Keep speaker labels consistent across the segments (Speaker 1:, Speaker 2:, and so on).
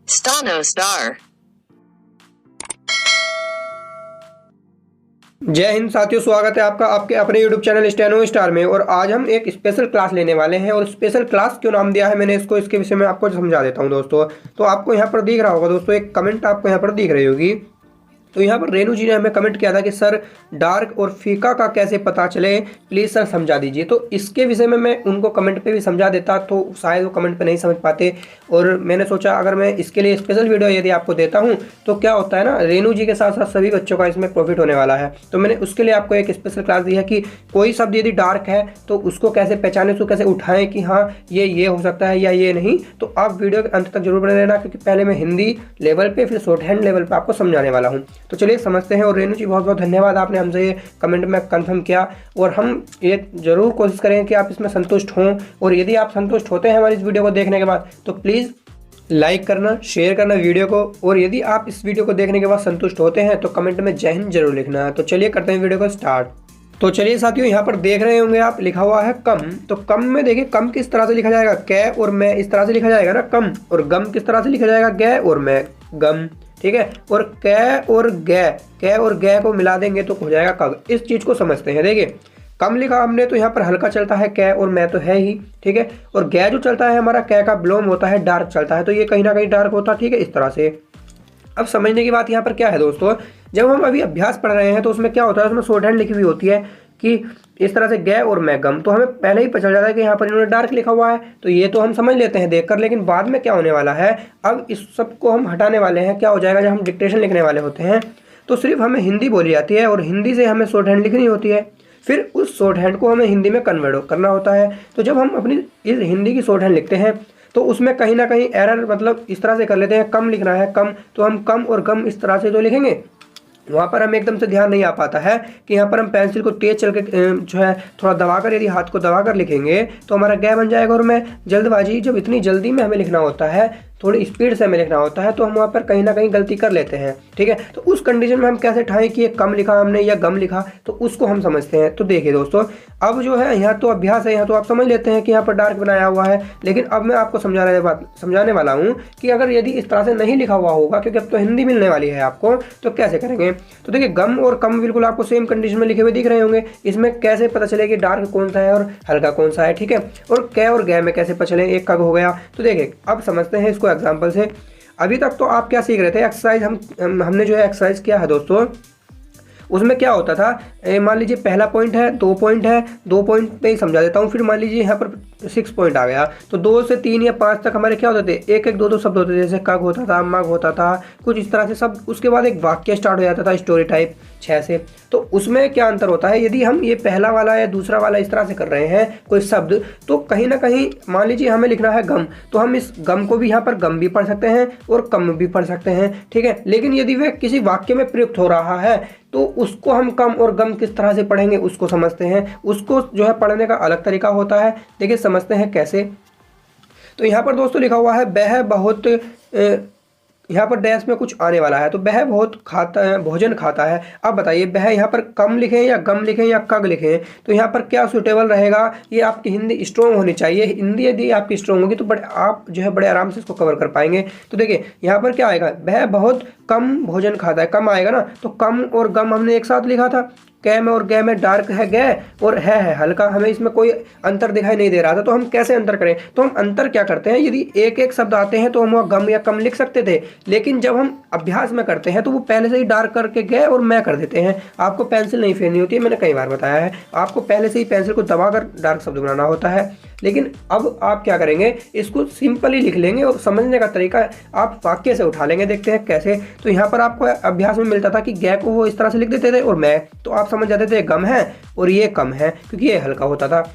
Speaker 1: Stano Star।
Speaker 2: जय हिंद साथियों, स्वागत है आपका आपके अपने YouTube चैनल स्टेनो स्टार में। और आज हम एक स्पेशल क्लास लेने वाले हैं। और स्पेशल क्लास क्यों नाम दिया है मैंने इसको, इसके विषय में आपको समझा देता हूं दोस्तों। तो आपको यहाँ पर दिख रहा होगा दोस्तों, एक कमेंट आपको यहाँ पर दिख रही होगी। तो यहाँ पर रेनू जी ने हमें कमेंट किया था कि सर डार्क और फीका का कैसे पता चले, प्लीज़ सर समझा दीजिए। तो इसके विषय में मैं उनको कमेंट पे भी समझा देता तो शायद वो कमेंट पे नहीं समझ पाते। और मैंने सोचा अगर मैं इसके लिए स्पेशल वीडियो यदि आपको देता हूँ तो क्या होता है ना, रेनू जी के साथ साथ सभी बच्चों का इसमें प्रॉफिट होने वाला है। तो मैंने उसके लिए आपको एक स्पेशल क्लास दी है कि कोई शब्द यदि डार्क है तो उसको कैसे पहचाने, उसको कैसे उठाएं कि हाँ ये हो सकता है या ये नहीं। तो आप वीडियो के अंत तक जरूर बने रहना, क्योंकि पहले मैं हिंदी लेवल पे फिर शॉर्ट हैंड लेवल पे आपको समझाने वाला हूँ। तो चलिए समझते हैं। और रेनू जी बहुत बहुत धन्यवाद, आपने हमसे ये कमेंट में कंफर्म किया। और हम ये जरूर कोशिश करें कि आप इसमें संतुष्ट हों। और यदि आप संतुष्ट होते हैं हमारी इस वीडियो को देखने के बाद तो प्लीज़ लाइक करना, शेयर करना वीडियो को। और यदि आप इस वीडियो को देखने के बाद संतुष्ट होते हैं तो कमेंट में जय हिंद जरूर लिखना है। तो चलिए करते हैं वीडियो को स्टार्ट। तो चलिए साथियों, यहाँ पर देख रहे होंगे आप, लिखा हुआ है कम। तो कम में देखिए कम किस तरह से लिखा जाएगा, कै और मैं इस तरह से लिखा जाएगा ना कम। और गम किस तरह से लिखा जाएगा, गै और मैं गम। ठीक है। और कै और गै को मिला देंगे तो हो जाएगा कग। इस चीज को समझते हैं। देखिए कम लिखा हमने तो यहाँ पर हल्का चलता है कै और मैं तो है ही। ठीक है। और गै जो चलता है हमारा, कै का ब्लोम होता है डार्क चलता है, तो ये कहीं ना कहीं डार्क होता है। ठीक है, इस तरह से। अब समझने की बात यहाँ पर क्या है दोस्तों, जब हम अभी अभ्यास पढ़ रहे हैं तो उसमें क्या होता है, उसमें शॉर्ट हैंड लिखी हुई होती है कि इस तरह से गै और मैं गम। तो हमें पहले ही पता चल जाता है कि यहाँ पर इन्होंने डार्क लिखा हुआ है, तो ये तो हम समझ लेते हैं देखकर। लेकिन बाद में क्या होने वाला है, अब इस सब को हम हटाने वाले हैं। क्या हो जाएगा, जब हम डिक्टेशन लिखने वाले होते हैं तो सिर्फ हमें हिंदी बोली जाती है और हिंदी से हमें शॉर्ट हैंड लिखनी होती है। फिर उस शॉर्ट हैंड को हमें हिंदी में कन्वर्ट करना होता है। तो जब हम अपनी इस हिंदी की शॉर्ट हैंड लिखते हैं तो उसमें कहीं ना कहीं एरर, मतलब इस तरह से कर लेते हैं, कम लिखना है कम, तो हम कम और गम इस तरह से तो लिखेंगे। वहाँ पर हमें एकदम से ध्यान नहीं आ पाता है कि यहाँ पर हम पेंसिल को तेज चल के जो है थोड़ा दबाकर, यदि हाथ को दबाकर लिखेंगे तो हमारा गै बन जाएगा। और मैं जल्दबाजी, जब इतनी जल्दी में हमें लिखना होता है, थोड़ी स्पीड से हमें लिखना होता है, तो हम वहाँ पर कहीं ना कहीं गलती कर लेते हैं। ठीक है। तो उस कंडीशन में हम कैसे ठाएं कि ये कम लिखा हमने या गम लिखा, तो उसको हम समझते हैं। तो देखिए दोस्तों, अब जो है यहाँ तो अभ्यास है, यहाँ तो आप समझ लेते हैं कि यहाँ पर डार्क बनाया हुआ है। लेकिन अब मैं आपको समझाने वाला हूँ कि अगर यदि इस तरह से नहीं लिखा हुआ होगा, क्योंकि अब तो हिंदी मिलने वाली है आपको, तो कैसे करेंगे। तो देखिए गम और कम बिल्कुल आपको सेम कंडीशन में लिखे हुए दिख रहे होंगे। इसमें कैसे पता चले कि डार्क कौन सा है और हल्का कौन सा है। ठीक है। और कै और गै में कैसे पता चले, एक कग हो गया। तो देखिए अब समझते हैं इसको एग्जाम्पल से। अभी तक तो आप क्या सीख रहे थे, एक्सरसाइज हमने जो है एक्सरसाइज किया है दोस्तों, उसमें क्या होता था, मान लीजिए पहला पॉइंट है, 2 पॉइंट है, 2 पॉइंट पे ही समझा देता हूँ। फिर मान लीजिए यहाँ पर 6 पॉइंट आ गया, तो 2 से 3 या 5 तक हमारे क्या होते थे, एक एक दो शब्द होते थे। जैसे कग होता था, मग होता था, कुछ इस तरह से सब। उसके बाद एक वाक्य स्टार्ट हो जाता था स्टोरी टाइप 6 से। तो उसमें क्या अंतर होता है, यदि हम ये पहला वाला या दूसरा वाला इस तरह से कर रहे हैं कोई शब्द, तो कहीं ना कहीं मान लीजिए हमें लिखना है गम, तो हम इस गम को भी यहाँ पर गम भी पढ़ सकते हैं और कम भी पढ़ सकते हैं। ठीक है। लेकिन यदि वह किसी वाक्य में प्रयुक्त हो रहा है तो उसको हम कम और गम किस तरह से पढ़ेंगे उसको समझते हैं। उसको जो है पढ़ने का अलग तरीका होता है। देखिए समझते हैं कैसे। तो यहाँ पर दोस्तों लिखा हुआ है वह बहुत, यहाँ पर डैश में कुछ आने वाला है, तो वह बहुत खाता है, भोजन खाता है। अब बताइए वह यहाँ पर कम लिखें या गम लिखें या कग लिखें, तो यहाँ पर क्या सुटेबल रहेगा। ये आपकी हिंदी स्ट्रॉन्ग होनी चाहिए। हिंदी यदि आपकी स्ट्रॉन्ग होगी तो बड़े आप जो है बड़े आराम से इसको कवर कर पाएंगे। तो देखिए यहाँ पर क्या आएगा, वह बहुत कम भोजन खाता है, कम आएगा ना। तो कम और गम हमने एक साथ लिखा था। कै में और गै में डार्क है गै और है हल्का, हमें इसमें कोई अंतर दिखाई नहीं दे रहा था। तो हम कैसे अंतर करें, तो हम अंतर क्या करते हैं, यदि एक एक शब्द आते हैं तो हम वह गम या कम लिख सकते थे। लेकिन जब हम अभ्यास में करते हैं तो वो पहले से ही डार्क करके गै और मैं कर देते हैं। आपको पेंसिल नहीं फेरनी होती है, मैंने कई बार बताया है। आपको पहले से ही पेंसिल को दबाकर डार्क शब्द बनाना होता है। लेकिन अब आप क्या करेंगे, इसको सिंपली लिख लेंगे और समझने का तरीका आप वाक्य से उठा लेंगे। देखते हैं कैसे। तो यहाँ पर आपको अभ्यास में मिलता था कि गै को वो इस तरह से लिख देते थे और मैं, तो आप समझ जाते थे गम है और ये कम है, क्योंकि ये हल्का होता था।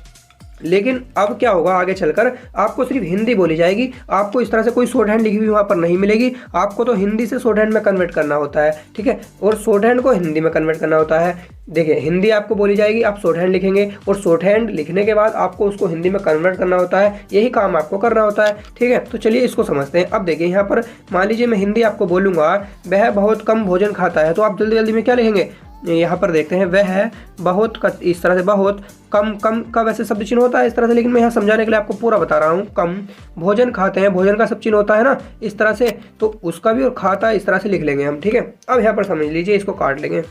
Speaker 2: लेकिन अब क्या होगा, आगे चलकर आपको सिर्फ हिंदी बोली जाएगी। आपको इस तरह से कोई शॉर्ट हैंड लिखी हुई वहाँ पर नहीं मिलेगी। आपको तो हिंदी से शॉर्ट हैंड में कन्वर्ट करना होता है। ठीक है। और शॉर्ट हैंड को हिंदी में कन्वर्ट करना होता है। देखिए हिंदी आपको बोली जाएगी, आप शॉर्ट हैंड लिखेंगे और शॉर्ट हैंड लिखने के बाद आपको उसको हिंदी में कन्वर्ट करना होता है। यही काम आपको करना होता है। ठीक है। तो चलिए इसको समझते हैं। अब देखिए यहाँ पर मान लीजिए मैं हिंदी आपको बोलूँगा वह बहुत कम भोजन खाता है, तो आप जल्दी जल्दी में क्या लिखेंगे, यहाँ पर देखते हैं वह बहुत का इस तरह से बहुत कम, कम का वैसे शब्द चिन्ह होता है इस तरह से, लेकिन मैं यहाँ समझाने के लिए आपको पूरा बता रहा हूँ। कम भोजन खाते हैं, भोजन का सब चिन्ह होता है ना इस तरह से, तो उसका भी और खाता इस तरह से लिख लेंगे हम, ठीक है। अब यहाँ पर समझ लीजिए, इसको काट लेंगे।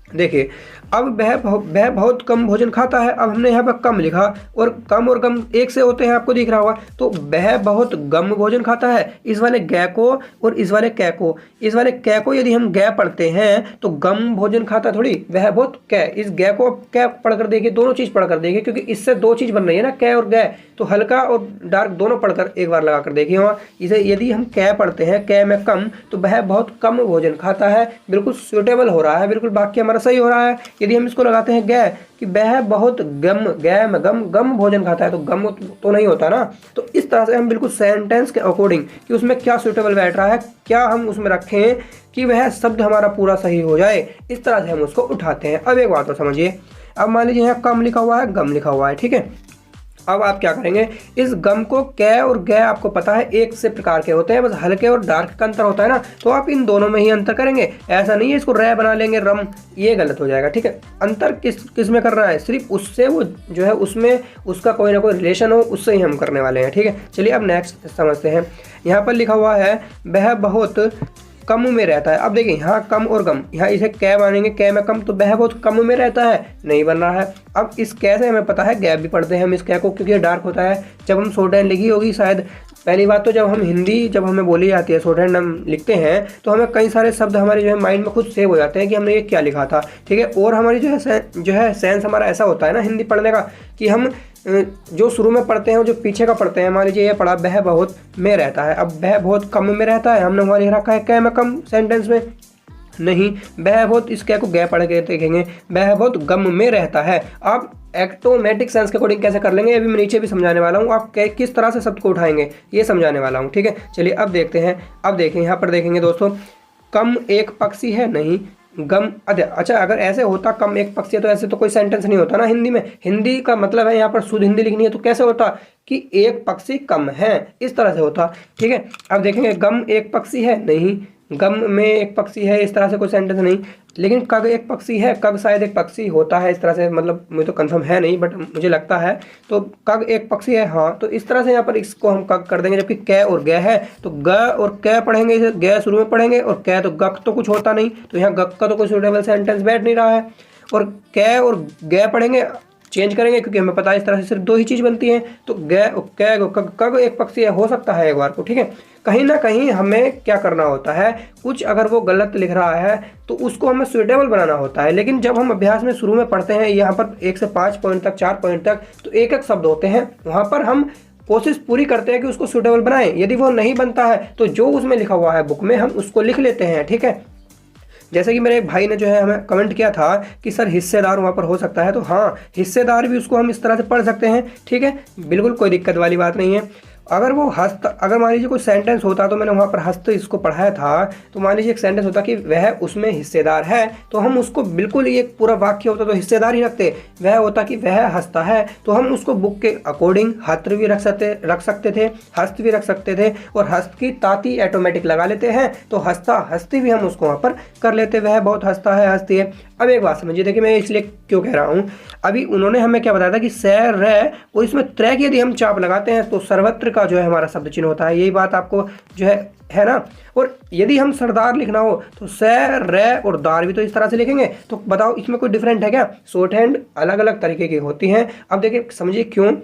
Speaker 2: देखिए अब वह बहुत कम भोजन खाता है, अब हमने यहाँ पर कम लिखा और कम एक से होते हैं, आपको दिख रहा होगा। तो वह बहुत गम भोजन खाता है, इस वाले गै को और इस वाले कै को, इस वाले कै को यदि हम गै पढ़ते हैं तो गम भोजन खाता थोड़ी, वह बहुत कै, इस गै को कै पढ़कर देखिए, दोनों चीज पढ़कर देखिए, क्योंकि इससे दो चीज बन रही है ना, कै और गै, तो हल्का और डार्क दोनों पढ़कर एक बार लगा कर देखिए वहाँ। इसे यदि हम कै पढ़ते हैं, कै में कम, तो वह बहुत कम भोजन खाता है, बिल्कुल सुटेबल हो रहा है, बिल्कुल वाक्य हमारा सही हो रहा है। यदि हम इसको लगाते हैं गै कि वह बहुत गम, गै में गम भोजन खाता है, तो गम तो नहीं होता ना। तो इस तरह से हम बिल्कुल सेंटेंस के अकॉर्डिंग कि उसमें क्या सुटेबल बैठ रहा है, क्या हम उसमें रखें कि वह शब्द हमारा पूरा सही हो जाए, इस तरह से हम उसको उठाते हैं। अब एक बात तो समझिए, अब मान लीजिए यहाँ कम लिखा हुआ है, गम लिखा हुआ है, ठीक है। अब आप क्या करेंगे, इस गम को कै और गै आपको पता है एक से प्रकार के होते हैं, बस हल्के और डार्क का अंतर होता है ना, तो आप इन दोनों में ही अंतर करेंगे। ऐसा नहीं है इसको रै बना लेंगे रम, ये गलत हो जाएगा, ठीक है। अंतर किस में करना है, सिर्फ उससे वो जो है उसमें उसका कोई ना कोई रिलेशन हो, उससे ही हम करने वाले हैं, ठीक है। चलिए अब नेक्स्ट समझते हैं। यहाँ पर लिखा हुआ है वह बहुत कम में रहता है। अब देखिए यहाँ कम और गम, यहाँ इसे कै मानेंगे, कै में कम, तो वह बहुत कम में रहता है, नहीं बन रहा है। अब इस कै से हमें पता है, गैप भी पढ़ते हैं हम इस कै को, क्योंकि ये डार्क होता है। जब हम शॉर्ट हैंड लिखी होगी शायद, पहली बात तो जब हम हिंदी जब हमें बोली जाती है, शॉर्ट हैंड हम लिखते हैं, तो हमें कई सारे शब्द हमारे जो है माइंड में खुद सेव हो जाते हैं कि हमने ये क्या लिखा था, ठीक है। और हमारी जो है सेंस हमारा ऐसा होता है ना हिंदी पढ़ने का, कि हम जो शुरू में पढ़ते हैं और जो पीछे का पढ़ते हैं। मान लीजिए ये पढ़ा वह बहुत में रहता है, अब वह बहुत कम में रहता है, हमने वहाँ लिख रखा है कै में कम सेंटेंस में, नहीं, वह बहुत इस कै को गै पढ़ के देखेंगे, वह बहुत गम में रहता है। आप ऑटोमेटिक सेंस के अकॉर्डिंग कैसे कर लेंगे, अभी मैं नीचे भी समझाने वाला हूँ, आप किस तरह से शब्द को उठाएंगे ये समझाने वाला हूँ, ठीक है। चलिए अब देखते हैं। अब देखें यहाँ पर देखेंगे दोस्तों, कम एक पक्षी है, नहीं, गम, अच्छा अगर ऐसे होता कम एक पक्षी है, तो ऐसे तो कोई सेंटेंस नहीं होता ना हिंदी में। हिंदी का मतलब है यहाँ पर शुद्ध हिंदी लिखनी है, तो कैसे होता कि एक पक्षी कम है, इस तरह से होता, ठीक है। अब देखेंगे गम एक पक्षी है, नहीं, गम में एक पक्षी है, इस तरह से कोई सेंटेंस नहीं। लेकिन कग एक पक्षी है, कग शायद एक पक्षी होता है, इस तरह से, मतलब मुझे तो कंफर्म है नहीं बट मुझे लगता है, तो कग एक पक्षी है, हाँ, तो इस तरह से यहाँ पर इसको हम कग कर देंगे। जबकि कै और गै है, तो ग और कै पढ़ेंगे, इसे गै शुरू में पढ़ेंगे, और कै तो गक तो कुछ होता नहीं, तो यहाँ गक का तो कोई सुटेबल सेंटेंस बैठ नहीं रहा है। और कै और गै पढ़ेंगे, चेंज करेंगे, क्योंकि हमें पता है इस तरह से सिर्फ दो ही चीज़ बनती है, तो गै कै कग एक पक्षी है, हो सकता है एक बार को, ठीक है। कहीं ना कहीं हमें क्या करना होता है, कुछ अगर वो गलत लिख रहा है तो उसको हमें सुटेबल बनाना होता है। लेकिन जब हम अभ्यास में शुरू में पढ़ते हैं यहाँ पर 1 से 5 पॉइंट तक, 4 पॉइंट तक, तो एक एक शब्द होते हैं, वहाँ पर हम कोशिश पूरी करते हैं कि उसको सुटेबल बनाएं। यदि वो नहीं बनता है तो जो उसमें लिखा हुआ है बुक में, हम उसको लिख लेते हैं, ठीक है। जैसे कि मेरे भाई ने जो है हमें कमेंट किया था कि सर हिस्सेदार वहाँ पर हो सकता है, तो हाँ, हिस्सेदार भी उसको हम इस तरह से पढ़ सकते हैं, ठीक है, बिल्कुल कोई दिक्कत वाली बात नहीं है। अगर वो हस्त, अगर मान लीजिए कोई सेंटेंस होता, तो मैंने वहाँ पर हस्त इसको पढ़ाया था, तो मान लीजिए एक सेंटेंस होता कि वह उसमें हिस्सेदार है, तो हम उसको बिल्कुल ये पूरा वाक्य होता तो हिस्सेदार ही रखते। वह होता कि वह हंसता है, तो हम उसको बुक के अकॉर्डिंग हस्त भी रख सकते थे, हस्त भी रख सकते थे, और हस्त की ताती ऑटोमेटिक लगा लेते हैं, तो हंसता हस्ती भी हम उसको वहाँ पर कर लेते। वह बहुत हंसता है, हंसती है। अब एक बात समझिए, देखिए मैं इसलिए क्यों कह रहा हूँ, अभी उन्होंने हमें क्या बताया था कि सै रै, और इसमें त्रय की यदि हम चाप लगाते हैं तो सर्वत्र का जो है हमारा शब्द चिन्ह होता है। यही बात आपको जो है ना। और यदि हम सरदार लिखना हो तो सै रै और दार भी तो इस तरह से लिखेंगे, तो बताओ इसमें कोई डिफरेंट है क्या। शॉर्ट हैंड अलग अलग तरीके की होती हैं। अब देखिए समझिए क्यों,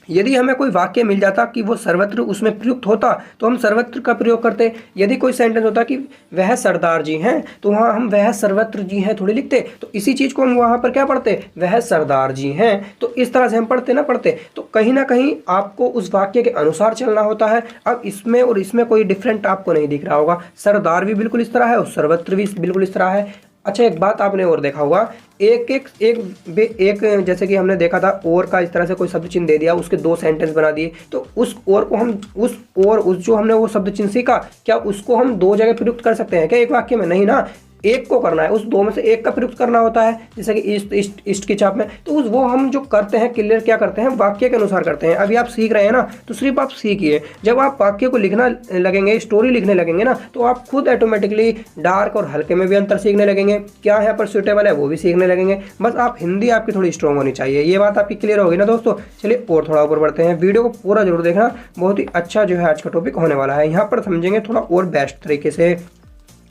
Speaker 2: यदि हमें कोई वाक्य मिल जाता कि वो सर्वत्र उसमें प्रयुक्त होता, तो हम सर्वत्र का प्रयोग करते। यदि कोई सेंटेंस होता कि वह सरदार जी हैं, तो वहाँ हम वह सर्वत्र जी हैं थोड़ी लिखते, तो इसी चीज़ को हम वहाँ पर क्या पढ़ते, वह सरदार जी हैं, तो इस तरह से हम पढ़ते ना पढ़ते। तो कहीं ना कहीं आपको उस वाक्य के अनुसार चलना होता है। अब इसमें और इसमें कोई डिफरेंट आपको नहीं दिख रहा होगा, सरदार भी बिल्कुल इस तरह है और सर्वत्र भी बिल्कुल इस तरह है। अच्छा एक बात आपने और देखा होगा, एक जैसे कि हमने देखा था और का इस तरह से कोई शब्द चिन्ह दे दिया, उसके दो सेंटेंस बना दिए, तो उस और को हम उस जो हमने वो शब्द चिन्ह सीखा, क्या उसको हम दो जगह प्रयुक्त कर सकते हैं क्या एक वाक्य में, नहीं ना। एक को करना है, उस दो में से एक का प्रयुक्त करना होता है, जैसे कि ईस्ट ईस्ट ईस्ट की छाप में, तो उस वो हम जो करते हैं क्लियर क्या करते हैं, वाक्य के अनुसार करते हैं। अभी आप सीख रहे हैं ना, तो सिर्फ आप सीखिए, जब आप वाक्य को लिखना लगेंगे, स्टोरी लिखने लगेंगे ना, तो आप खुद ऑटोमेटिकली डार्क और हल्के में भी अंतर सीखने लगेंगे, क्या यहाँ पर सुटेबल है वो भी सीखने लगेंगे। बस आप हिंदी आपकी थोड़ी स्ट्रॉन्ग होनी चाहिए, ये बात आपकी क्लियर होगी ना दोस्तों। चलिए और थोड़ा ऊपर बढ़ते हैं, वीडियो को पूरा जरूर देखना, बहुत ही अच्छा जो है आज का टॉपिक होने वाला है, यहाँ पर समझेंगे थोड़ा और बेस्ट तरीके से।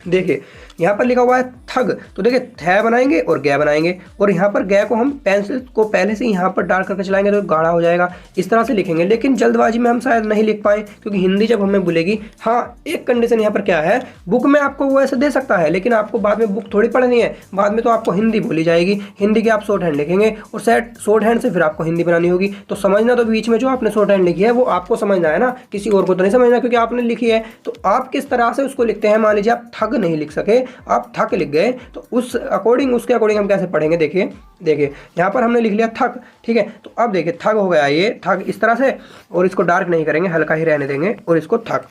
Speaker 2: देखिए यहाँ पर लिखा हुआ है थग, तो देखिए थ बनाएंगे और गै बनाएंगे, और यहाँ पर गै को हम पेंसिल को पहले से यहाँ पर डार्क करके चलाएंगे तो गाढ़ा हो जाएगा, इस तरह से लिखेंगे। लेकिन जल्दबाजी में हम शायद नहीं लिख पाए, क्योंकि हिंदी जब हमें बोलेगी, हाँ एक कंडीशन यहाँ पर क्या है, बुक में आपको वो ऐसे दे सकता है, लेकिन आपको बाद में बुक थोड़ी पढ़नी है, बाद में तो आपको हिंदी बोली जाएगी, हिंदी के आप शॉर्ट हैंड लिखेंगे और शॉर्ट हैंड से फिर आपको हिंदी बनानी होगी। तो समझना तो बीच में जो आपने शॉर्ट हैंड लिखी है वो आपको समझना है ना, किसी और को तो नहीं समझना, क्योंकि आपने लिखी है। तो आप किस तरह से उसको लिखते हैं, मान लीजिए आप थग नहीं लिख सके, आप थक लिख गए, तो उस अकॉर्डिंग उसके अकॉर्डिंग हम कैसे पढ़ेंगे। देखिए यहाँ पर हमने लिख लिया थक, ठीक है, तो अब देखिए थक हो गया, ये थक इस तरह से, और इसको डार्क नहीं करेंगे, हल्का ही रहने देंगे और इसको थक।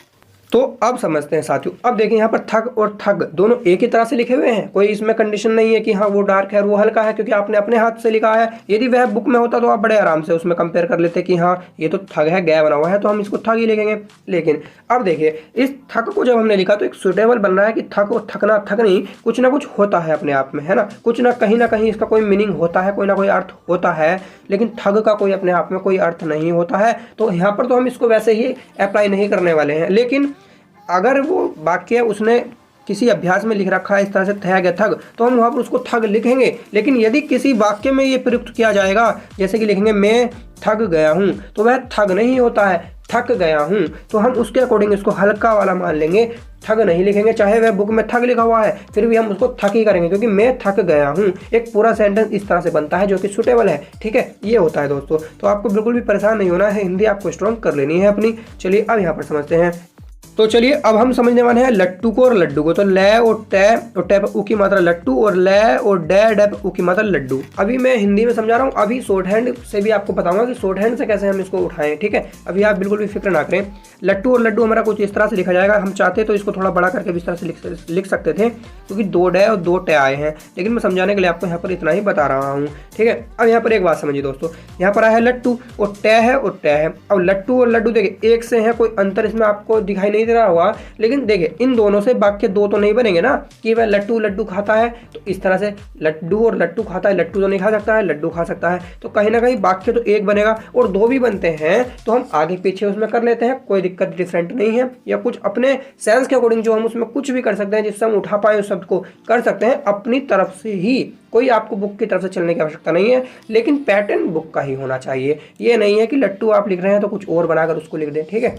Speaker 2: तो अब समझते हैं साथियों, अब देखिए यहाँ पर थग और थग दोनों एक ही तरह से लिखे हुए हैं, कोई इसमें कंडीशन नहीं है कि हाँ वो डार्क है और वो हल्का है, क्योंकि आपने अपने हाथ से लिखा है। यदि वह बुक में होता तो आप बड़े आराम से उसमें कंपेयर कर लेते कि हाँ ये तो थग है, गै बना हुआ है, तो हम इसको थग ही लिखेंगे। लेकिन अब देखिए इस थग को जब हमने लिखा तो एक सुटेबल बन रहा है कि थग और थकना, थक नहीं, कुछ ना कुछ होता है अपने आप में, है ना, कुछ ना कहीं इसका कोई मीनिंग होता है, कोई ना कोई अर्थ होता है, लेकिन थग का कोई अपने आप में कोई अर्थ नहीं होता है। तो यहाँ पर तो हम इसको वैसे ही अप्लाई नहीं करने वाले हैं। लेकिन अगर वो वाक्य उसने किसी अभ्यास में लिख रखा है इस तरह से थग है थग, तो हम वहाँ पर उसको थग लिखेंगे। लेकिन यदि किसी वाक्य में ये प्रयुक्त किया जाएगा, जैसे कि लिखेंगे मैं थक गया हूँ, तो वह थग नहीं होता है, थक गया हूँ, तो हम उसके अकॉर्डिंग इसको हल्का वाला मान लेंगे, थग नहीं लिखेंगे। चाहे वह बुक में थग लिखा हुआ है फिर भी हम उसको थक ही करेंगे, क्योंकि मैं थक गया हूँ एक पूरा सेंटेंस इस तरह से बनता है जो कि सुटेबल है। ठीक है, ये होता है दोस्तों। तो आपको बिल्कुल भी परेशान नहीं होना है, हिंदी आपको स्ट्रॉन्ग कर लेनी है अपनी। चलिए अब यहाँ पर समझते हैं। तो चलिए अब हम समझने वाले हैं लट्टू को और लड्डू को। तो ल और टे पर उ की मात्रा लट्टू, और ल और डे पर उ की मात्रा लड्डू। अभी मैं हिंदी में समझा रहा हूँ, अभी शॉर्ट हैंड से भी आपको बताऊंगा कि शॉर्ट हैंड से कैसे हम इसको उठाएं। ठीक है, अभी आप बिल्कुल भी फिक्र ना करें। लट्टू और लड्डू हमारा कुछ इस तरह से लिखा जाएगा, हम चाहते तो इसको थोड़ा बड़ा करके भी इस तरह से लिख सकते थे, क्योंकि 2 डे और 2 टे आए हैं, लेकिन मैं समझाने के लिए आपको यहाँ पर इतना ही बता रहा हूँ। ठीक है, अब यहाँ पर एक बात समझिए दोस्तों, यहाँ पर आया है लट्टू और टे है और टे है। अब लट्टू और लड्डू देखिए एक से है, कोई अंतर इसमें आपको दिखाई नहीं दे रहा होगा, लेकिन देखिए इन दोनों से वाक्य 2 तो नहीं बनेंगे ना, कि वह लट्टू लड्डू खाता है, तो इस तरह से लड्डू और लट्टू खाता है, लट्टू तो नहीं खा सकता है, लड्डू खा सकता है, तो कहीं ना कहीं वाक्य तो 1 बनेगा। और 2 भी बनते हैं तो हम आगे पीछे उसमें कर लेते हैं, कोई दिक्कत डिफरेंट नहीं है, या कुछ अपने सेंस के अकॉर्डिंग जो हम उसमें कुछ भी कर सकते हैं, जिससे हम उठा पाए उस शब्द को कर सकते हैं अपनी तरफ से ही। कोई आपको बुक की तरफ से चलने की आवश्यकता नहीं है, लेकिन पैटर्न बुक का ही होना चाहिए। ये नहीं है कि लट्टू आप लिख रहे हैं तो कुछ और बनाकर उसको लिख दें। ठीक है,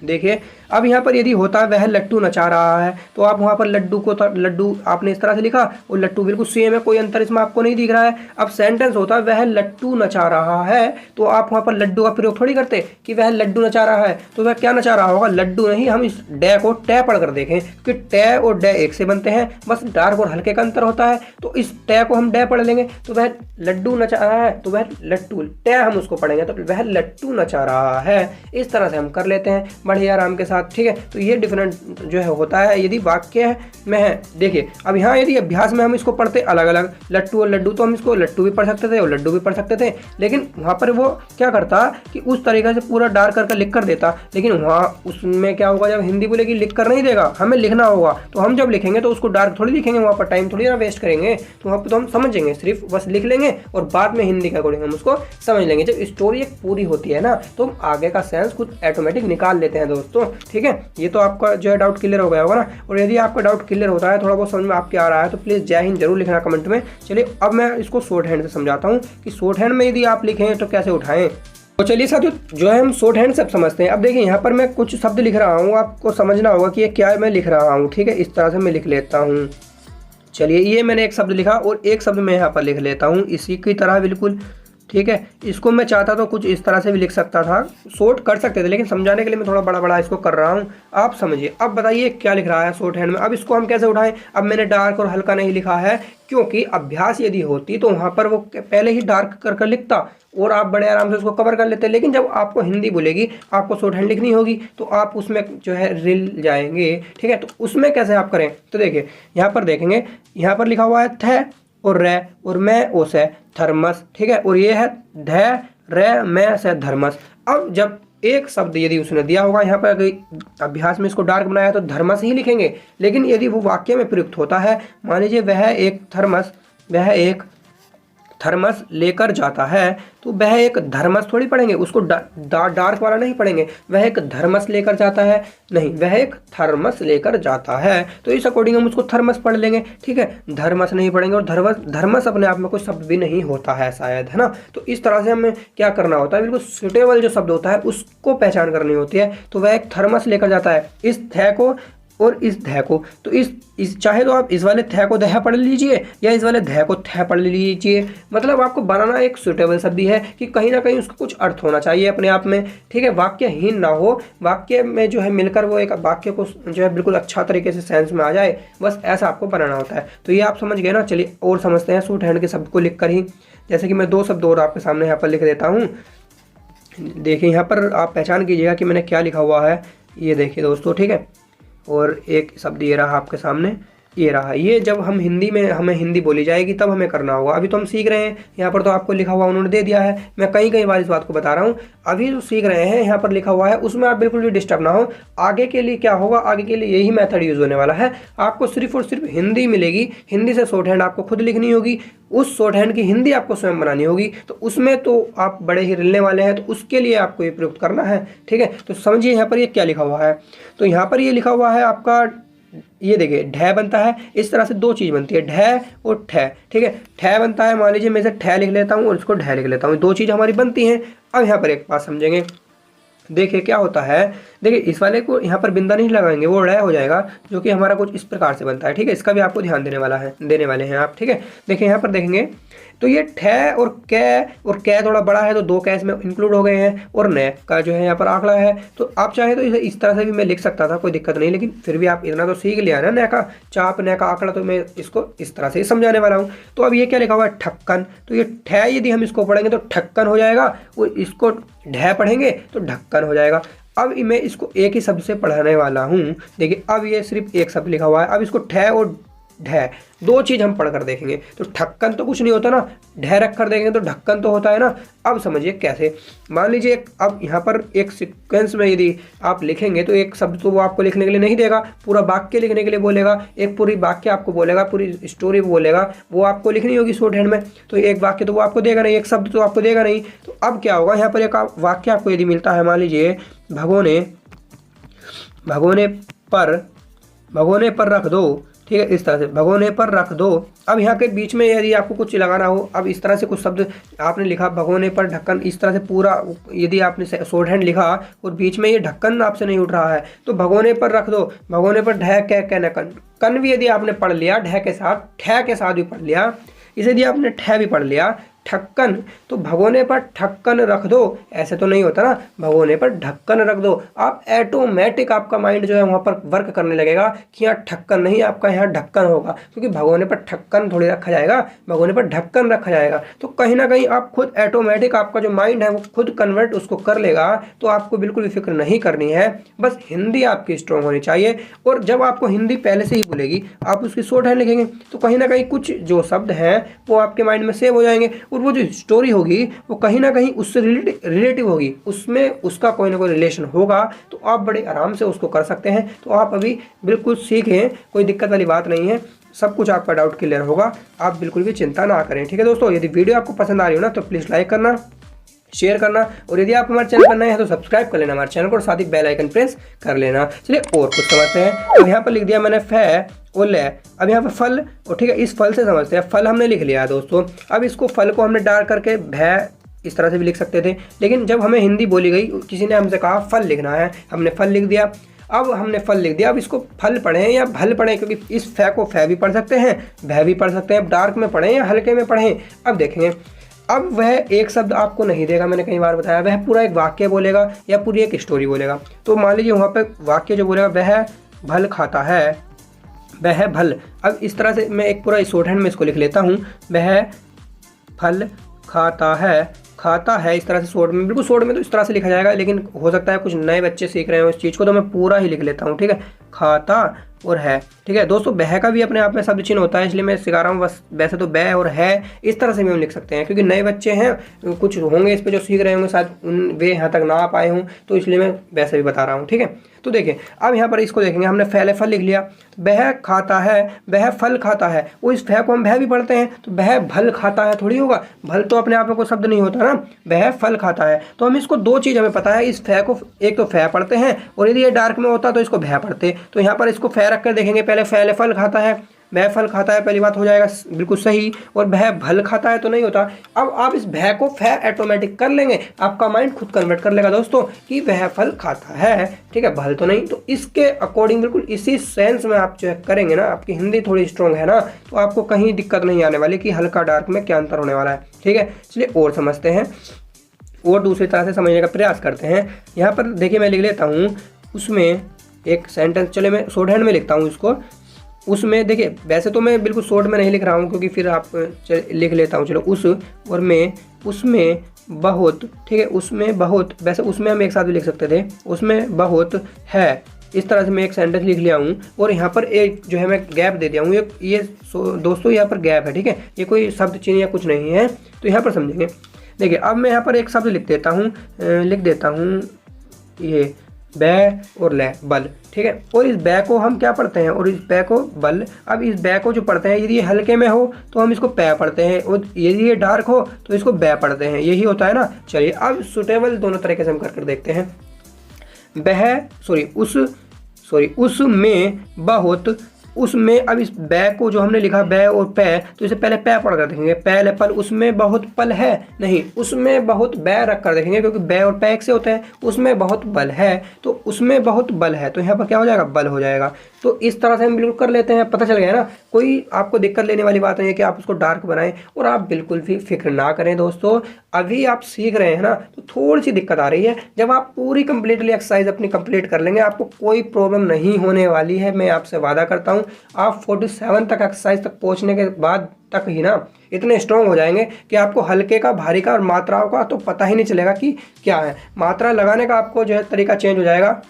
Speaker 2: देखिए अब यहाँ पर यदि होता है वह लट्टू नचा रहा है, तो आप वहाँ पर लड्डू को लड्डू आपने इस तरह से लिखा और लट्टू बिल्कुल सेम है, कोई अंतर इसमें आपको नहीं दिख रहा है। अब सेंटेंस होता है वह लट्टू नचा रहा है, तो आप वहाँ पर लड्डू का प्रयोग थोड़ी करते कि वह लड्डू नचा रहा है, तो वह क्या नचा रहा होगा, लड्डू नहीं। हम इस डे को टे पढ़ कर देखें कि टे और डे एक से बनते हैं, बस डार्क और हल्के का अंतर होता है। तो इस टे को हम डे पढ़ लेंगे, तो वह लड्डू नचा रहा है, तो वह लट्टू, टे हम उसको पढ़ेंगे तो वह लट्टू नचा रहा है। इस तरह से हम कर लेते हैं बड़े आराम के साथ। ठीक है, तो ये डिफरेंट जो है होता है यदि वाक्य में है। देखिए अब यहाँ यदि अभ्यास में हम इसको पढ़ते अलग अलग लट्टू और लड्डू, तो हम इसको लट्टू भी पढ़ सकते थे और लड्डू भी पढ़ सकते थे, लेकिन वहाँ पर वो क्या करता कि उस तरीके से पूरा डार्क करके लिख कर देता। लेकिन वहाँ उसमें क्या होगा, जब हिंदी बोलेगी लिख कर नहीं देगा, हमें लिखना होगा, तो हम जब लिखेंगे तो उसको डार्क थोड़ी लिखेंगे, वहाँ पर टाइम थोड़ी ना वेस्ट करेंगे। तो वहाँ पर तो हम समझेंगे, सिर्फ बस लिख लेंगे और बाद में हिंदी के अकॉर्डिंग हम उसको समझ लेंगे। जब स्टोरी एक पूरी होती है ना, तो हम आगे का सेंस खुद ऑटोमेटिक निकाल लेते हैं दोस्तों। ठीक है, ये तो आपका जो है डाउट क्लियर हो गया होगा ना। और यदि आपका डाउट क्लियर होता है, थोड़ा बहुत समझ में आपके आ रहा है, तो प्लीज़ जय हिंद जरूर लिखना कमेंट में। चलिए अब मैं इसको शॉर्ट हैंड से समझाता हूँ कि शॉर्ट हैंड में यदि आप लिखें तो कैसे उठाएं। तो चलिए साथियों जो है हम शॉर्ट हैंड से समझते हैं। अब देखिए यहाँ पर मैं कुछ शब्द लिख रहा हूँ, आपको समझना होगा कि ये क्या मैं लिख रहा हूँ। ठीक है, इस तरह से मैं लिख लेता हूँ। चलिए ये मैंने एक शब्द लिखा और एक शब्द मैं यहाँ पर लिख लेता हूँ इसी की तरह बिल्कुल। ठीक है। इसको मैं चाहता तो कुछ इस तरह से भी लिख सकता था, शॉर्ट कर सकते थे, लेकिन समझाने के लिए मैं थोड़ा बड़ा बड़ा इसको कर रहा हूँ, आप समझिए। अब बताइए क्या लिख रहा है शॉर्ट हैंड में। अब इसको हम कैसे उठाएं। अब मैंने डार्क और हल्का नहीं लिखा है, क्योंकि अभ्यास यदि होती तो वहाँ पर वो पहले ही डार्क कर कर लिखता और आप बड़े आराम से उसको कवर कर लेते। लेकिन जब आपको हिंदी बोलेगी, आपको शॉर्ट हैंड लिखनी होगी, तो आप उसमें जो है रिल जाएंगे। ठीक है, तो उसमें कैसे आप करें, तो देखिए यहाँ पर देखेंगे, यहाँ पर लिखा हुआ है थ और रे और मैं ओ से थर्मस। ठीक है, और ये है ध रे मैं से धर्मस। अब जब एक शब्द यदि उसने दिया होगा, यहाँ पर अभ्यास में इसको डार्क बनाया तो धर्मस ही लिखेंगे। लेकिन यदि वो वाक्य में प्रयुक्त होता है, मान लीजिए वह एक थर्मस लेकर जाता है, तो वह एक धर्मस थोड़ी पढ़ेंगे, उसको डार्क वाला नहीं पढ़ेंगे। वह एक धर्मस लेकर जाता है, नहीं, वह एक थर्मस लेकर जाता है, तो इस अकॉर्डिंग हम उसको थर्मस पढ़ लेंगे। ठीक है, धर्मस नहीं पढ़ेंगे। और धर्मस अपने आप में कोई शब्द भी नहीं होता है शायद, है ना। तो इस तरह से हमें क्या करना होता है, बिल्कुल सुटेबल जो शब्द होता है उसको पहचान करनी होती है। तो वह एक थर्मस लेकर जाता है, इस थ को और इस ध को, तो इस चाहे तो आप इस वाले थ को दह पढ़ लीजिए या इस वाले ध को थ पढ़ लीजिए। मतलब आपको बनाना एक सुटेबल शब्द भी है कि कहीं ना कहीं उसका कुछ अर्थ होना चाहिए अपने आप में। ठीक है, वाक्यहीन ना हो, वाक्य में जो है मिलकर वो एक वाक्य को जो है बिल्कुल अच्छा तरीके से सेंस में आ जाए, बस ऐसा आपको बनाना होता है। तो ये आप समझ गए ना। चलिए और समझते हैं शॉर्ट हैंड के शब्द को लिख कर ही। जैसे कि मैं 2 शब्द और आपके सामने यहाँ पर लिख देता हूँ। देखिए यहाँ पर आप पहचान कीजिएगा कि मैंने क्या लिखा हुआ है। ये देखिए दोस्तों, ठीक है। और एक शब्द ये रहा आपके सामने, ये रहा। ये जब हम हिंदी में, हमें हिंदी बोली जाएगी तब हमें करना होगा। अभी तो हम सीख रहे हैं, यहाँ पर तो आपको लिखा हुआ उन्होंने दे दिया है। मैं कई बार इस बात को बता रहा हूँ। अभी जो सीख रहे हैं, यहाँ पर लिखा हुआ है, उसमें आप बिल्कुल भी डिस्टर्ब ना हो। आगे के लिए क्या होगा, आगे के लिए यही मेथड यूज़ होने वाला है। आपको सिर्फ और सिर्फ हिंदी मिलेगी, हिंदी से शॉर्ट हैंड आपको खुद लिखनी होगी, उस शॉर्ट हैंड की हिंदी आपको स्वयं बनानी होगी। तो उसमें तो आप बड़े ही रिलने वाले हैं, तो उसके लिए आपको ये प्रयुक्त करना है। ठीक है, तो समझिए यहाँ पर ये क्या लिखा हुआ है। तो यहाँ पर ये लिखा हुआ है आपका, ये देखिए ढ बनता है। इस तरह से 2 चीज़ बनती है, ढ और ठ। ठीक है, ठ बनता है, मान लीजिए मैं इसे ठ लिख लेता हूँ और इसको ढ लिख लेता हूँ, 2 चीज़ हमारी बनती हैं। अब यहाँ पर एक बात समझेंगे, देखिए क्या होता है। देखिए इस वाले को यहाँ पर बिंदा नहीं लगाएंगे, वो ड़ हो जाएगा, जो कि हमारा कुछ इस प्रकार से बनता है। ठीक है, इसका भी आपको ध्यान देने वाले हैं आप। ठीक है, देखिए यहाँ पर देखेंगे तो ये ठ और कै थोड़ा बड़ा है, तो 2 कै इसमें इंक्लूड हो गए हैं। और न का जो है यहाँ पर आंकड़ा है, तो आप चाहे तो इसे इस तरह से भी मैं लिख सकता था, कोई दिक्कत नहीं। लेकिन फिर भी आप इतना तो सीख लिया ना, न का चाप न का आंकड़ा, तो मैं इसको इस तरह से ही समझाने वाला हूँ। तो अब ये क्या लिखा हुआ है, ठक्कन। तो ये ठ यदि हम इसको पढ़ेंगे तो ठक्कन हो जाएगा, और इसको ढ पढ़ेंगे तो ढक्कन हो जाएगा। अब मैं इसको एक ही शब्द से पढ़ाने वाला हूँ। देखिए अब ये सिर्फ एक शब्द लिखा हुआ है, अब इसको ठ और ढ 2 चीज़ हम पढ़कर देखेंगे। तो ठक्कन तो कुछ नहीं होता ना, ढ रख कर देखेंगे तो ढक्कन तो होता है ना। अब समझिए कैसे। मान लीजिए अब यहाँ पर एक सीक्वेंस में यदि आप लिखेंगे तो एक शब्द तो वो आपको लिखने के लिए नहीं देगा, पूरा वाक्य लिखने के लिए बोलेगा, एक पूरी वाक्य आपको बोलेगा, पूरी स्टोरी बोलेगा, वो आपको लिखनी होगी शॉर्ट हैंड में। तो एक वाक्य तो वो आपको देगा नहीं, एक शब्द तो आपको देगा नहीं। तो अब क्या होगा, यहाँ पर एक वाक्य आपको यदि मिलता है, मान लीजिए भगोने पर रख दो। ठीक है, इस तरह से भगोने पर रख दो। अब यहाँ के बीच में यदि आपको कुछ लगाना हो, अब इस तरह से कुछ शब्द आपने लिखा, भगोने पर ढक्कन, इस तरह से पूरा यदि आपने शॉर्ट हैंड लिखा और बीच में ये ढक्कन आपसे नहीं उठ रहा है, तो भगोने पर रख दो। भगोने पर ढ कै न कन, कन भी यदि आपने पढ़ लिया ढ के साथ, ठ के साथ भी पढ़ लिया, इसे यदि आपने ठ भी पढ़ लिया, ठक्कन, तो भगोने पर ठक्कन रख दो। ऐसे तो नहीं होता ना, भगोने पर ढक्कन रख दो। आप ऑटोमेटिक आपका माइंड जो है वहाँ पर वर्क करने लगेगा कि यहाँ ठक्कन नहीं, आपका यहाँ ढक्कन होगा, क्योंकि भगोने पर ठक्कन थोड़ी रखा जाएगा, भगोने पर ढक्कन रखा जाएगा। तो कहीं ना कहीं आप खुद ऑटोमेटिक, आपका जो माइंड है वो खुद कन्वर्ट उसको कर लेगा। तो आपको बिल्कुल भी फिक्र नहीं करनी है, बस हिंदी आपकी स्ट्रॉन्ग होनी चाहिए। और जब आपको हिंदी पहले से ही बोलेगी, आप उसकी शॉर्ट हैंड लिखेंगे तो कहीं ना कहीं कुछ जो शब्द हैं वो आपके माइंड में सेव हो जाएंगे, और वो जो स्टोरी होगी वो कहीं ना कहीं उससे रिलेटिव होगी, उसमें उसका कोई ना कोई रिलेशन होगा। तो आप बड़े आराम से उसको कर सकते हैं। तो आप अभी बिल्कुल सीखें, कोई दिक्कत वाली बात नहीं है, सब कुछ आपका डाउट क्लियर होगा, आप बिल्कुल भी चिंता ना करें। ठीक है दोस्तों, यदि वीडियो आपको पसंद आ रही हो ना तो प्लीज़ लाइक करना, शेयर करना, और यदि आप हमारे चैनल पर नए हैं तो सब्सक्राइब कर लेना हमारे चैनल को, और साथ ही बेल आइकन प्रेस कर लेना। चलिए और कुछ समझते हैं। अब यहाँ पर लिख दिया मैंने फै और ले। अब यहाँ पर फल, और ठीक है इस फल से समझते हैं। फल हमने लिख लिया है दोस्तों। अब इसको फल को हमने डाल करके भै इस तरह से भी लिख सकते थे, लेकिन जब हमें हिंदी बोली गई, किसी ने हमसे कहा फल लिखना है, हमने फल लिख दिया। अब हमने फल लिख दिया, अब इसको फल पढ़ें या भल पढ़ें, क्योंकि इस फै को फै भी पढ़ सकते हैं, भै भी पढ़ सकते हैं। अब डार्क में पढ़ें या हल्के में पढ़ें, अब देखेंगे। अब वह एक शब्द आपको नहीं देगा, मैंने कई बार बताया, वह पूरा एक वाक्य बोलेगा या पूरी एक स्टोरी बोलेगा। तो मान लीजिए वहाँ पे वाक्य जो बोलेगा वह भल खाता है, वह भल। अब इस तरह से मैं एक पूरा शॉर्ट हैंड में इसको लिख लेता हूँ, वह फल खाता है, इस तरह से शॉर्ट में, बिल्कुल शॉर्ट में तो इस तरह से लिखा जाएगा, लेकिन हो सकता है कुछ नए बच्चे सीख रहे हो इस चीज़ को, तो मैं पूरा ही लिख लेता हूँ, ठीक है, खाता और है, ठीक है दोस्तों। बह का भी अपने आप में शब्द चिन्ह होता है, इसलिए मैं सिखा रहा हूँ बस। वैसे तो बह और है इस तरह से भी हम लिख सकते हैं, क्योंकि नए बच्चे हैं, कुछ होंगे इस पे जो सीख रहे होंगे, शायद वे यहाँ तक ना आ पाए हों, तो इसलिए मैं वैसे भी बता रहा हूँ, ठीक है। तो देखिए अब यहाँ पर इसको देखेंगे, हमने फैले फल लिख लिया, वह खाता है, वह फल खाता है, वो इस फै को हम भह भी पढ़ते हैं, तो वह भल खाता है थोड़ी होगा, भल तो अपने आप में कोई शब्द नहीं होता ना, वह फल खाता है। तो हम इसको दो चीज़ हमें पता है, इस फै को एक तो फै पढ़ते हैं, और यदि ये डार्क में होता तो इसको भह पढ़ते। तो यहाँ पर इसको फै रख कर देखेंगे, पहले फैले फल खाता है, वह फल खाता है, पहली बात हो जाएगा बिल्कुल सही, और वह भल खाता है तो नहीं होता। अब आप इस भय को फै ऑटोमेटिक कर लेंगे, आपका माइंड खुद कन्वर्ट कर लेगा दोस्तों कि वह फल खाता है, ठीक है, भल तो नहीं। तो इसके अकॉर्डिंग बिल्कुल इसी सेंस में आप जो करेंगे ना, आपकी हिंदी थोड़ी स्ट्रॉन्ग है ना, तो आपको कहीं दिक्कत नहीं आने वाली कि हल्का डार्क में क्या अंतर होने वाला है, ठीक है। इसलिए और समझते हैं और दूसरी तरह से समझने का प्रयास करते हैं। यहाँ पर देखिए मैं लिख लेता हूँ, उसमें एक सेंटेंस, चले मैं शॉर्ट हैंड में लिखता हूँ इसको। उसमें देखिए वैसे तो मैं बिल्कुल शॉर्ट में नहीं लिख रहा हूँ, क्योंकि फिर आप लिख लेता हूँ, चलो उस और मैं, उसमें बहुत, ठीक है, उसमें बहुत, वैसे उसमें हम एक साथ भी लिख सकते थे, उसमें बहुत है, इस तरह से मैं एक सेंटेंस लिख लिया हूँ। और यहाँ पर एक जो है मैं गैप दे दिया हूँ, ये दोस्तों यहाँ पर गैप है, ठीक है, ये कोई शब्द चिन्ह या कुछ नहीं है, तो यहाँ पर समझेंगे। देखिए अब मैं यहाँ पर एक शब्द लिख देता हूँ ये बै और ले, बल, ठीक है। और इस बै को हम क्या पढ़ते हैं, और इस बै को बल। अब इस बै को जो पढ़ते हैं, यदि ये हल्के में हो तो हम इसको पै पढ़ते हैं, और यदि ये डार्क हो तो इसको बै पढ़ते हैं, यही होता है ना। चलिए अब सुटेबल दोनों तरीके से हम कर देखते हैं। उसमें बहुत, उसमें, अब इस बै को जो हमने लिखा बै और पै, तो इसे पहले पै पढ़ कर देखेंगे, पहले पल, उसमें बहुत पल है, नहीं, उसमें बहुत बै रख कर देखेंगे, क्योंकि बै और पै एक से होते हैं। उसमें बहुत बल है, तो उसमें बहुत बल है, तो यहाँ पर क्या हो जाएगा, बल हो जाएगा। तो इस तरह से हम बिल्कुल कर लेते हैं, पता चल गया ना। कोई आपको दिक्कत लेने वाली बात नहीं है कि आप उसको डार्क बनाएं, और आप बिल्कुल भी फिक्र ना करें दोस्तों। अभी आप सीख रहे हैं ना, तो थोड़ी सी दिक्कत आ रही है, जब आप पूरी कंप्लीटली एक्सरसाइज अपनी कंप्लीट कर लेंगे, आपको कोई प्रॉब्लम नहीं होने वाली है, मैं आपसे वादा करता हूँ। आप 47 तक एक्सरसाइज तक पहुँचने के बाद तक ही ना इतने स्ट्रॉन्ग हो जाएंगे कि आपको हल्के का, भारी का और मात्राओं का तो पता ही नहीं चलेगा कि क्या है। मात्रा लगाने का आपको जो है तरीका चेंज हो जाएगा,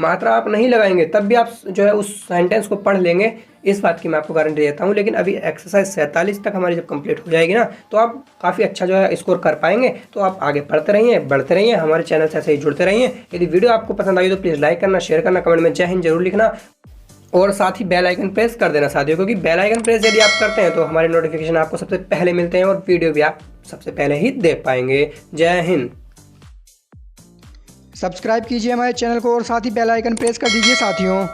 Speaker 2: मात्रा आप नहीं लगाएंगे तब भी आप जो है उस सेंटेंस को पढ़ लेंगे, इस बात की मैं आपको गारंटी देता हूँ। लेकिन अभी एक्सरसाइज 47 तक हमारी जब कंप्लीट हो जाएगी ना, तो आप काफ़ी अच्छा जो है स्कोर कर पाएंगे। तो आप आगे पढ़ते रहिए, बढ़ते रहिए, हमारे चैनल से ऐसे ही जुड़ते रहिए। यदि वीडियो आपको पसंद आई तो प्लीज़ लाइक करना, शेयर करना, कमेंट में जय हिंद जरूर लिखना, और साथ ही बेल आइकन प्रेस कर देना साथियों, क्योंकि बेल आइकन प्रेस यदि आप करते हैं तो हमारे नोटिफिकेशन आपको सबसे पहले मिलते हैं, और वीडियो भी आप सबसे पहले ही देख पाएंगे। जय हिंद।
Speaker 1: सब्सक्राइब कीजिए हमारे चैनल को, और साथ ही बेल आइकन प्रेस कर दीजिए साथियों।